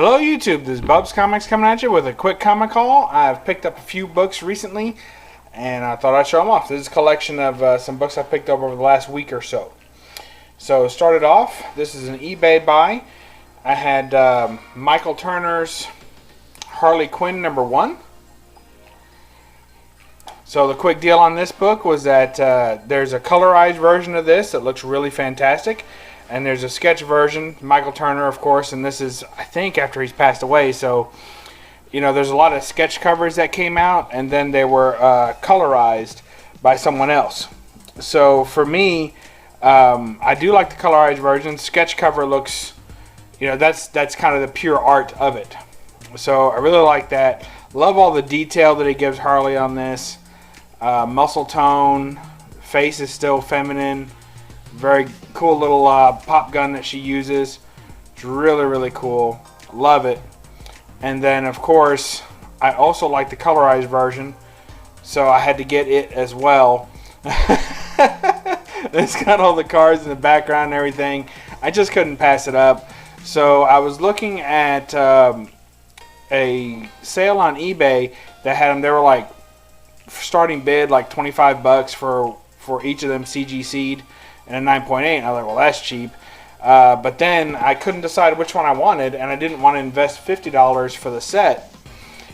Hello YouTube, this is BUB'S Comics coming at you with a quick comic haul. I've picked up a few books recently and I thought I'd show them off. This is a collection of some books I picked up over the last week or so. So started off, this is an eBay buy. I had Michael Turner's Harley Quinn #1. So the quick deal on this book was that there's a colorized version of this that looks really fantastic. And there's a sketch version, Michael Turner, of course, and this is, I think, after he's passed away. So, you know, there's a lot of sketch covers that came out, and then they were colorized by someone else. So, for me, I do like the colorized version. Sketch cover looks, you know, that's kind of the pure art of it. So, I really like that. Love all the detail that he gives Harley on this. Muscle tone, face is still feminine. Very cool little pop gun that she uses. It's really, really cool. Love it. And then, of course, I also like the colorized version, so I had to get it as well. It's got all the cars in the background and everything. I just couldn't pass it up. So I was looking at a sale on eBay that had them. They were like starting bid like $25 for each of them CGC'd. And a 9.8, and I was like, well, that's cheap. But then I couldn't decide which one I wanted, and I didn't want to invest $50 for the set.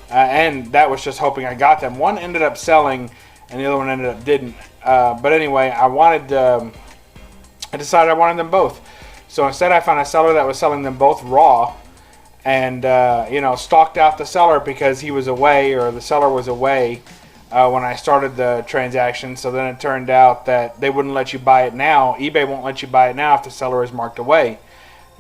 And that was just hoping I got them. One ended up selling, and the other one ended up didn't. But anyway, I decided I wanted them both. So instead I found a seller that was selling them both raw, and you know, stalked out the seller because he was away, or the seller was away. When I started the transaction, so then it turned out that they wouldn't let you buy it now. eBay won't let you buy it now if the seller is marked away.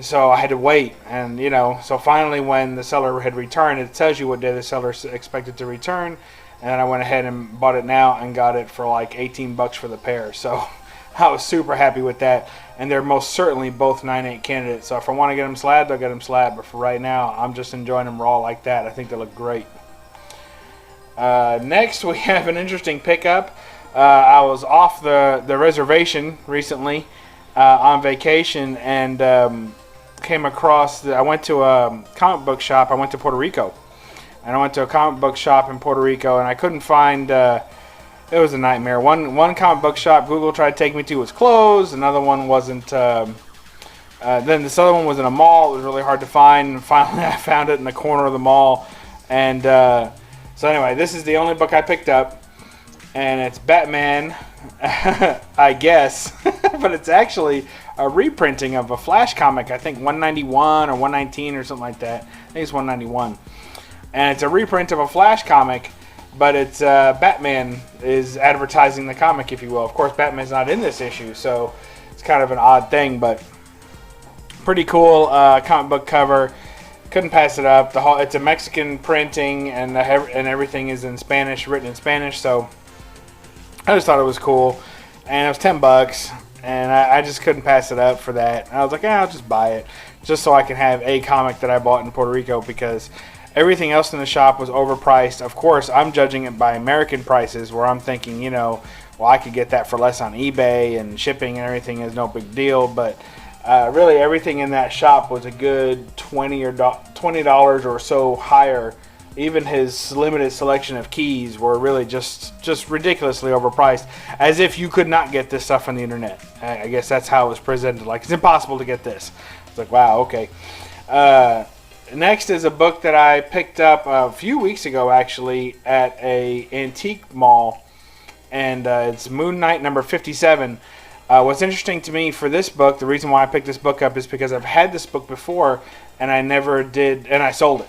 So I had to wait, and you know, so finally when the seller had returned, it tells you what day the seller expected to return, and I went ahead and bought it now and got it for like $18 for the pair. So I was super happy with that, and they're most certainly both 9.8 candidates. So if I want to get them slabbed, I'll get them slabbed, but for right now, I'm just enjoying them raw like that. I think they look great. Next, we have an interesting pickup. I was off the reservation recently on vacation, and came across I went to a comic book shop. I went to Puerto Rico, and I went to a comic book shop in Puerto Rico, and I couldn't find. It was a nightmare. One comic book shop Google tried to take me to was closed. Another one wasn't. Then this other one was in a mall. It was really hard to find. And finally, I found it in the corner of the mall, and. So anyway, this is the only book I picked up, and it's Batman, I guess, but it's actually a reprinting of a Flash comic, I think 191 or 119 or something like that. I think it's 191. And it's a reprint of a Flash comic, but it's Batman is advertising the comic, if you will. Of course, Batman's not in this issue, so it's kind of an odd thing, but pretty cool comic book cover. Couldn't pass it up. It's a Mexican printing, and everything is in Spanish, written in Spanish. So I just thought it was cool, and it was $10, and I just couldn't pass it up for that. And I was like, I'll just buy it, just so I can have a comic that I bought in Puerto Rico, because everything else in the shop was overpriced. Of course, I'm judging it by American prices, where I'm thinking, you know, well, I could get that for less on eBay, and shipping and everything is no big deal, but. Really, everything in that shop was a good $20 or so higher. Even his limited selection of keys were really just ridiculously overpriced, as if you could not get this stuff on the internet. I guess that's how it was presented. Like, it's impossible to get this. It's like, wow, okay. Next is a book that I picked up a few weeks ago, actually, at a antique mall, and it's Moon Knight number 57. What's interesting to me for this book, the reason why I picked this book up is because I've had this book before, and I never did, and I sold it.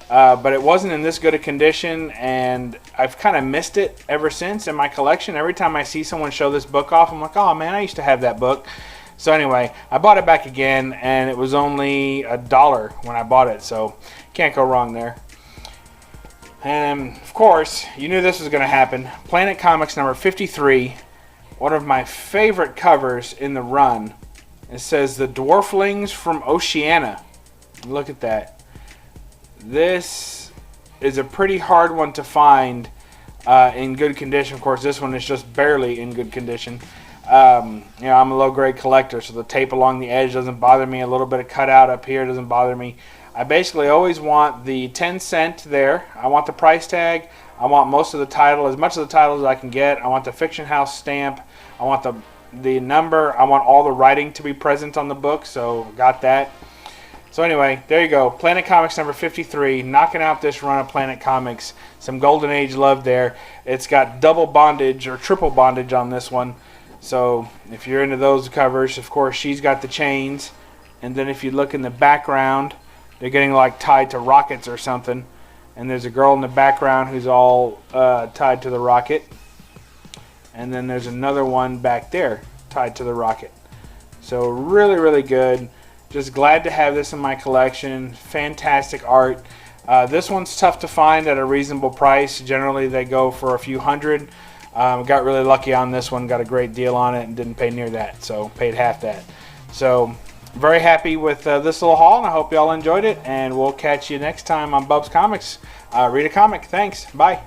But it wasn't in this good a condition, and I've kind of missed it ever since in my collection. Every time I see someone show this book off, I'm like, oh man, I used to have that book. So anyway, I bought it back again, and it was only $1 when I bought it, so can't go wrong there. And of course, you knew this was going to happen. Planet Comics number 53. One of my favorite covers in the run. It says the Dwarflings from Oceania. Look at that. This is a pretty hard one to find in good condition. Of course, this one is just barely in good condition. You know, I'm a low grade collector, so the tape along the edge doesn't bother me. A little bit of cutout up here doesn't bother me. I basically always want the 10-cent there. I want the price tag. I want most of the title, as much of the title as I can get. I want the Fiction House stamp. I want the number. I want all the writing to be present on the book, so got that. So anyway, there you go. Planet Comics number 53, knocking out this run of Planet Comics. Some Golden Age love there. It's got double bondage or triple bondage on this one. So if you're into those covers, of course, she's got the chains. And then if you look in the background, they're getting like tied to rockets or something. And there's a girl in the background who's all tied to the rocket. And then there's another one back there tied to the rocket. So really, really good. Just glad to have this in my collection. Fantastic art. This one's tough to find at a reasonable price. Generally, they go for a few hundred. Got really lucky on this one. Got a great deal on it and didn't pay near that. So paid half that. So very happy with this little haul, and I hope y'all enjoyed it. And we'll catch you next time on BUB'S Comics. Read a comic. Thanks. Bye.